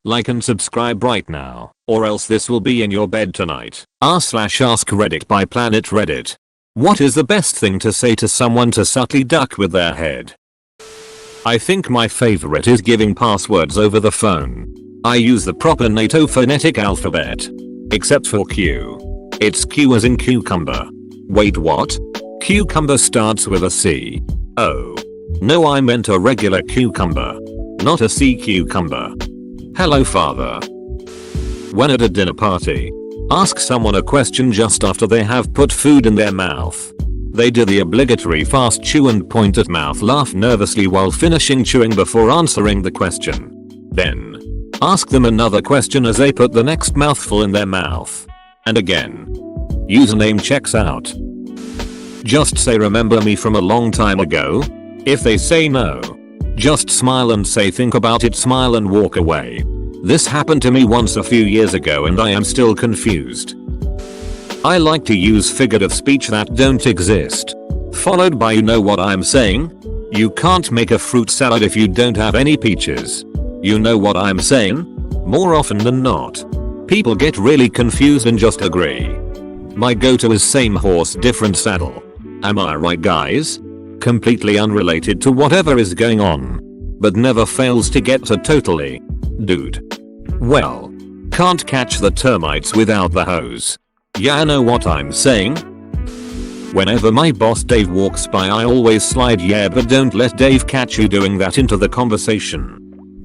Like and subscribe right now, or else this will be in your bed tonight. r/AskReddit by Planet Reddit. What is the best thing to say to someone to subtly duck with their head? I think my favorite is giving passwords over the phone. I use the proper NATO phonetic alphabet. Except for Q. It's Q as in cucumber. Wait, what? Cucumber starts with a C. Oh. No, I meant a regular cucumber. Not a sea cucumber. Hello, father. When at a dinner party, ask someone a question just after they have put food in their mouth. They do the obligatory fast chew and point at mouth, laugh nervously while finishing chewing before answering the question. Then, ask them another question as they put the next mouthful in their mouth. And again. Username checks out. Just say remember me from a long time ago? If they say no, just smile and say think about it, smile and walk away. This happened to me once a few years ago and I am still confused. I like to use figures of speech that don't exist. Followed by you know what I'm saying? You can't make a fruit salad if you don't have any peaches. You know what I'm saying? More often than not, people get really confused and just agree. My go-to is same horse different saddle. Am I right, guys? Completely unrelated to whatever is going on, but never fails to get to totally. Dude. Well, can't catch the termites without the hose. Yeah, know what I'm saying? Whenever my boss Dave walks by I always slide yeah, but don't let Dave catch you doing that into the conversation.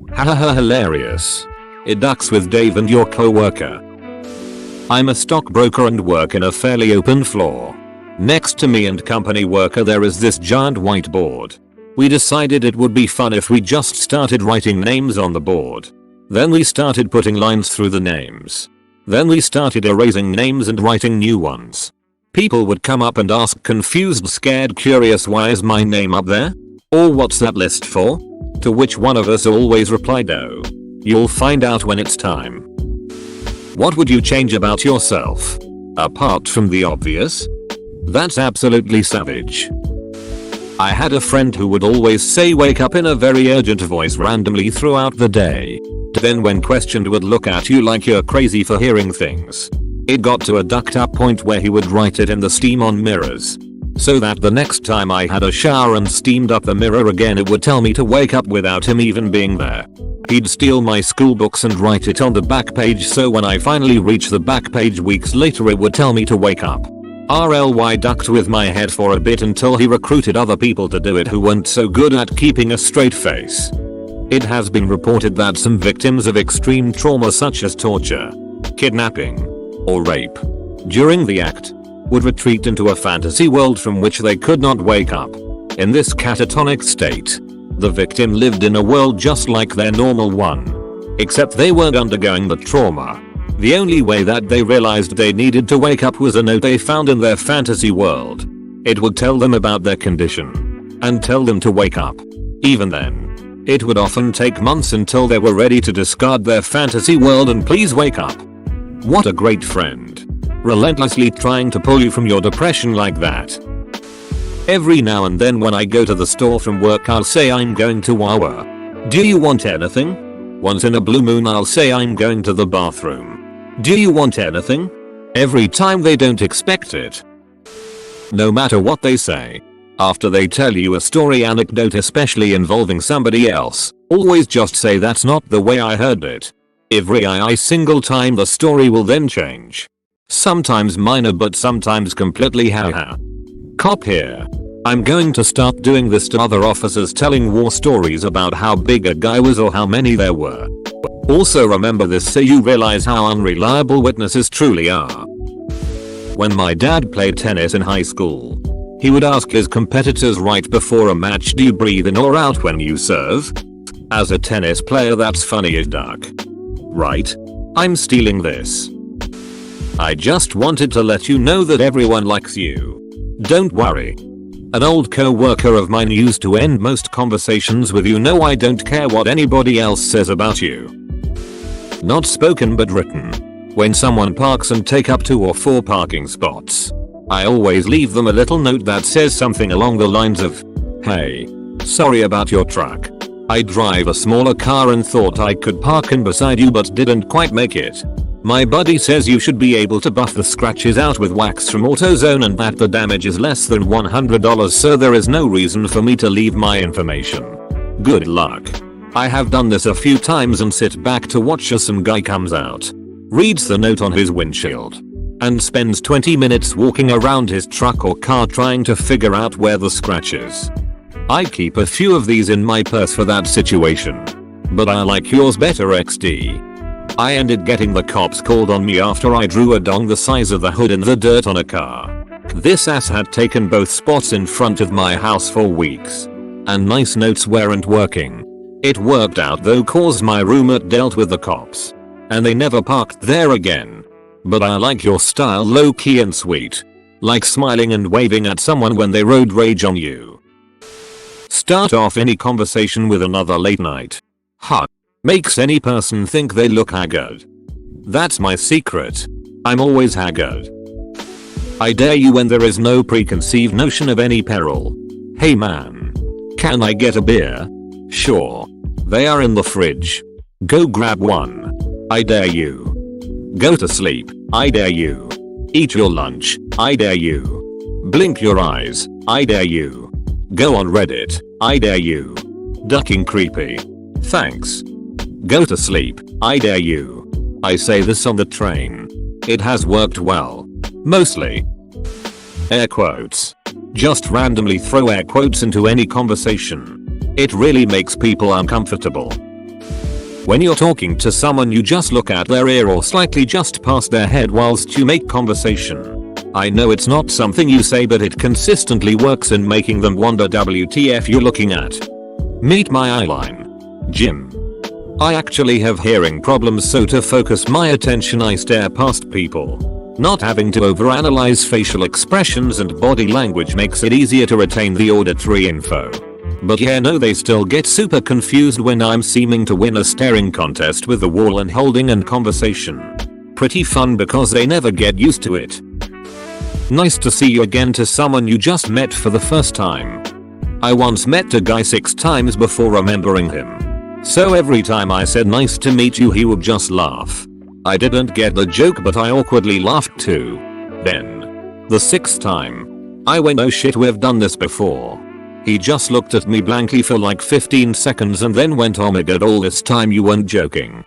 Hahaha, hilarious. It ducks with Dave and your coworker. I'm a stockbroker and work in a fairly open floor. Next to me and company worker there is this giant whiteboard. We decided it would be fun if we just started writing names on the board. Then we started putting lines through the names. Then we started erasing names and writing new ones. People would come up and ask confused, scared, curious, why is my name up there? Or what's that list for? To which one of us always replied, oh. You'll find out when it's time. What would you change about yourself? Apart from the obvious? That's absolutely savage. I had a friend who would always say wake up in a very urgent voice randomly throughout the day. Then when questioned would look at you like you're crazy for hearing things. It got to a ducked up point where he would write it in the steam on mirrors. So that the next time I had a shower and steamed up the mirror again it would tell me to wake up without him even being there. He'd steal my school books and write it on the back page so when I finally reached the back page weeks later it would tell me to wake up. RLY ducked with my head for a bit until he recruited other people to do it who weren't so good at keeping a straight face. It has been reported that some victims of extreme trauma such as torture, kidnapping, or rape during the act would retreat into a fantasy world from which they could not wake up. In this catatonic state, the victim lived in a world just like their normal one, except they weren't undergoing the trauma. The only way that they realized they needed to wake up was a note they found in their fantasy world. It would tell them about their condition and tell them to wake up. Even then, it would often take months until they were ready to discard their fantasy world and please wake up. What a great friend. Relentlessly trying to pull you from your depression like that. Every now and then when I go to the store from work I'll say I'm going to Wawa. Do you want anything? Once in a blue moon I'll say I'm going to the bathroom. Do you want anything? Every time they don't expect it. No matter what they say. After they tell you a story anecdote especially involving somebody else, always just say that's not the way I heard it. Every single time the story will then change. Sometimes minor but sometimes completely haha. Cop here. I'm going to start doing this to other officers telling war stories about how big a guy was or how many there were. Also remember this so you realize how unreliable witnesses truly are. When my dad played tennis in high school, he would ask his competitors right before a match, do you breathe in or out when you serve? As a tennis player that's funny as duck. Right? I'm stealing this. I just wanted to let you know that everyone likes you. Don't worry. An old co-worker of mine used to end most conversations with you know I don't care what anybody else says about you. Not spoken but written. When someone parks and take up 2 or 4 parking spots, I always leave them a little note that says something along the lines of, hey, sorry about your truck. I drive a smaller car and thought I could park in beside you but didn't quite make it. My buddy says you should be able to buff the scratches out with wax from AutoZone and that the damage is less than $100, so there is no reason for me to leave my information. Good luck. I have done this a few times and sit back to watch as some guy comes out, reads the note on his windshield, and spends 20 minutes walking around his truck or car trying to figure out where the scratch is. I keep a few of these in my purse for that situation. But I like yours better, XD. I ended getting the cops called on me after I drew a dong the size of the hood in the dirt on a car. This ass had taken both spots in front of my house for weeks. And nice notes weren't working. It worked out though cause my roommate dealt with the cops. And they never parked there again. But I like your style, low key and sweet. Like smiling and waving at someone when they road rage on you. Start off any conversation with another late night. Huh. Makes any person think they look haggard. That's my secret. I'm always haggard. I dare you when there is no preconceived notion of any peril. Hey man. Can I get a beer? Sure. They are in the fridge. Go grab one. I dare you. Go to sleep. I dare you. Eat your lunch. I dare you. Blink your eyes. I dare you. Go on Reddit. I dare you. Ducking creepy. Thanks. Go to sleep. I dare you. I say this on the train. It has worked well. Mostly. Air quotes. Just randomly throw air quotes into any conversation. It really makes people uncomfortable. When you're talking to someone you just look at their ear or slightly just past their head whilst you make conversation. I know it's not something you say but it consistently works in making them wonder WTF you're looking at. Meet my eyeline. Jim. I actually have hearing problems, so to focus my attention I stare past people. Not having to overanalyze facial expressions and body language makes it easier to retain the auditory info. But yeah, no, they still get super confused when I'm seeming to win a staring contest with the wall and holding and conversation. Pretty fun because they never get used to it. Nice to see you again to someone you just met for the first time. I once met a guy 6 times before remembering him. So every time I said nice to meet you he would just laugh. I didn't get the joke but I awkwardly laughed too. Then, the 6th time, I went oh shit we've done this before. He just looked at me blankly for like 15 seconds and then went oh my god all this time you weren't joking.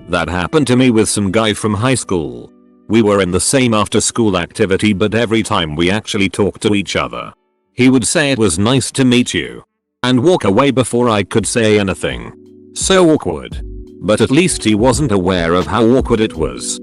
That happened to me with some guy from high school. We were in the same after school activity but every time we actually talked to each other, he would say it was nice to meet you. And walk away before I could say anything. So awkward. But at least he wasn't aware of how awkward it was.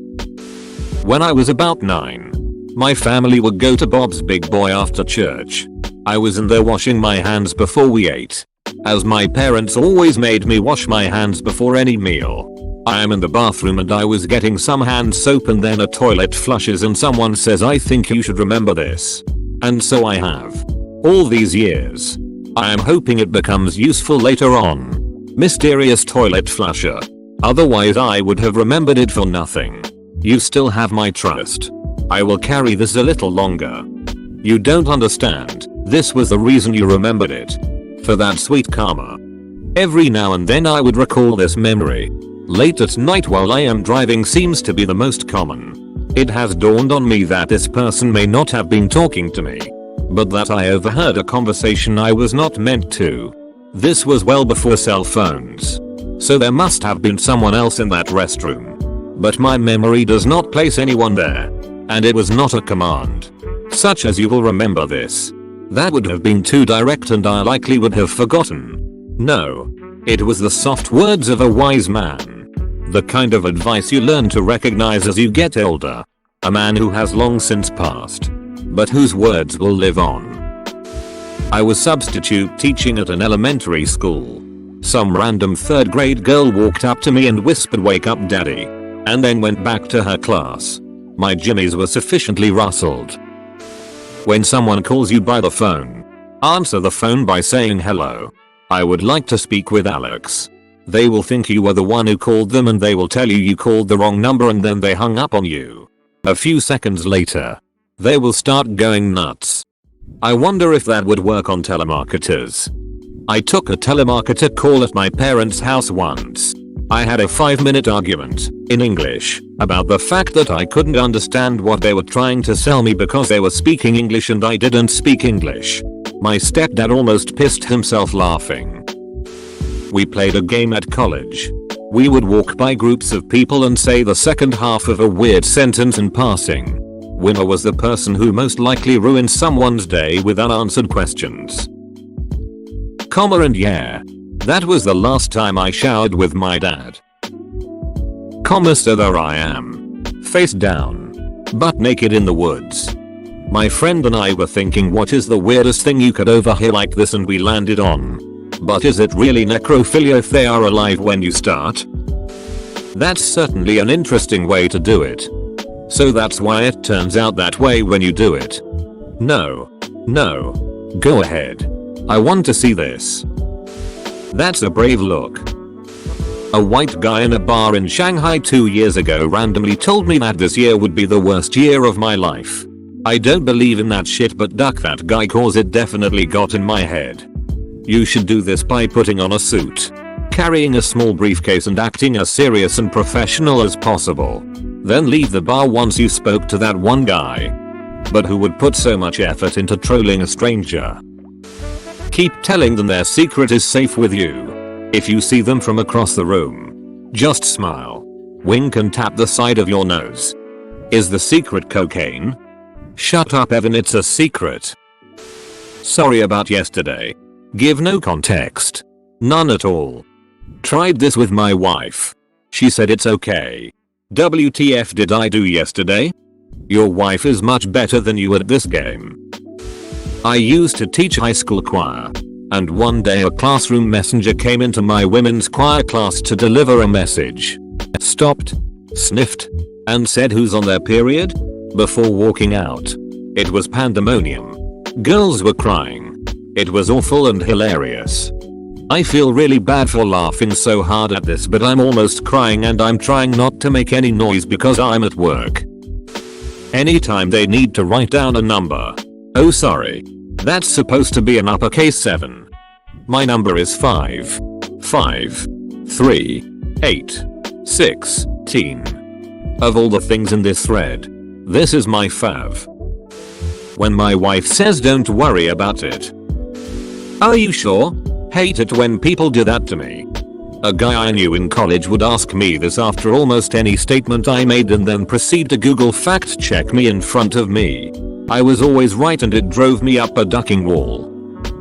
When I was about 9, my family would go to Bob's Big Boy after church. I was in there washing my hands before we ate. As my parents always made me wash my hands before any meal. I am in the bathroom and I was getting some hand soap and then a toilet flushes and someone says I think you should remember this. And so I have. All these years. I am hoping it becomes useful later on. Mysterious toilet flusher. Otherwise I would have remembered it for nothing. You still have my trust. I will carry this a little longer. You don't understand. This was the reason you remembered it. For that sweet karma. Every now and then I would recall this memory. Late at night while I am driving seems to be the most common. It has dawned on me that this person may not have been talking to me. But that I overheard a conversation I was not meant to. This was well before cell phones. So there must have been someone else in that restroom. But my memory does not place anyone there. And it was not a command. Such as you will remember this. That would have been too direct and I likely would have forgotten. No. It was the soft words of a wise man. The kind of advice you learn to recognize as you get older. A man who has long since passed. But whose words will live on. I was substitute teaching at an elementary school. Some random 3rd grade girl walked up to me and whispered wake up daddy. And then went back to her class. My jimmies were sufficiently rustled. When someone calls you by the phone, answer the phone by saying hello. I would like to speak with Alex. They will think you were the one who called them and they will tell you you called the wrong number and then they hung up on you. A few seconds later, they will start going nuts. I wonder if that would work on telemarketers. I took a telemarketer call at my parents' house once. I had a 5-minute argument, in English, about the fact that I couldn't understand what they were trying to sell me because they were speaking English and I didn't speak English. My stepdad almost pissed himself laughing. We played a game at college. We would walk by groups of people and say the second half of a weird sentence in passing. Winner was the person who most likely ruined someone's day with unanswered questions. Comma and yeah. That was the last time I showered with my dad. Comma so there I am. Face down. Butt naked in the woods. My friend and I were thinking what is the weirdest thing you could overhear like this and we landed on. But is it really necrophilia if they are alive when you start? That's certainly an interesting way to do it. So that's why it turns out that way when you do it. No. Go ahead. I want to see this. That's a brave look. A white guy in a bar in Shanghai 2 years ago randomly told me that this year would be the worst year of my life. I don't believe in that shit but duck that guy cause it definitely got in my head. You should do this by putting on a suit, carrying a small briefcase and acting as serious and professional as possible. Then leave the bar once you spoke to that one guy. But who would put so much effort into trolling a stranger? Keep telling them their secret is safe with you. If you see them from across the room, just smile, wink and tap the side of your nose. Is the secret cocaine? Shut up Evan, it's a secret. Sorry about yesterday. Give no context. None at all. Tried this with my wife. She said it's okay. WTF did I do yesterday? Your wife is much better than you at this game. I used to teach high school choir, and one day a classroom messenger came into my women's choir class to deliver a message. Stopped, sniffed, and said who's on their period? Before walking out. It was pandemonium. Girls were crying. It was awful and hilarious. I feel really bad for laughing so hard at this but I'm almost crying and I'm trying not to make any noise because I'm at work. Anytime they need to write down a number. Oh sorry. That's supposed to be an uppercase 7. My number is 5. 5. 3. 8. 16. Of all the things in this thread, this is my fav. When my wife says don't worry about it. Are you sure? Hate it when people do that to me. A guy I knew in college would ask me this after almost any statement I made and then proceed to Google fact check me in front of me. I was always right and it drove me up a ducking wall.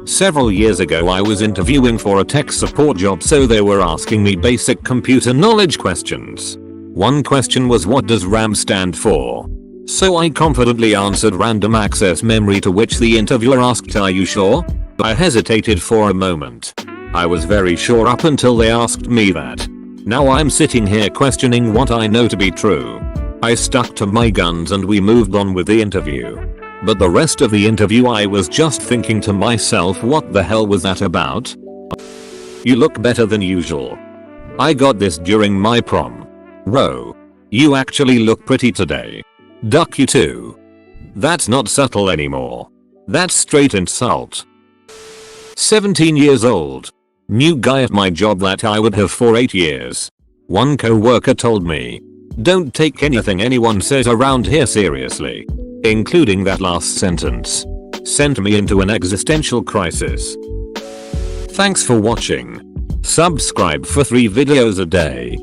Several years ago I was interviewing for a tech support job so they were asking me basic computer knowledge questions. One question was what does RAM stand for? So I confidently answered random access memory to which the interviewer asked are you sure? I hesitated for a moment. I was very sure up until they asked me that. Now I'm sitting here questioning what I know to be true. I stuck to my guns and we moved on with the interview. But the rest of the interview I was just thinking to myself what the hell was that about? You look better than usual. I got this during my prom. Ro. You actually look pretty today. Duck you too. That's not subtle anymore. That's straight insult. 17 years old. New guy at my job that I would have for 8 years. One coworker told me, don't take anything anyone says around here seriously. Including that last sentence. Sent me into an existential crisis. Thanks for watching. Subscribe for 3 videos a day.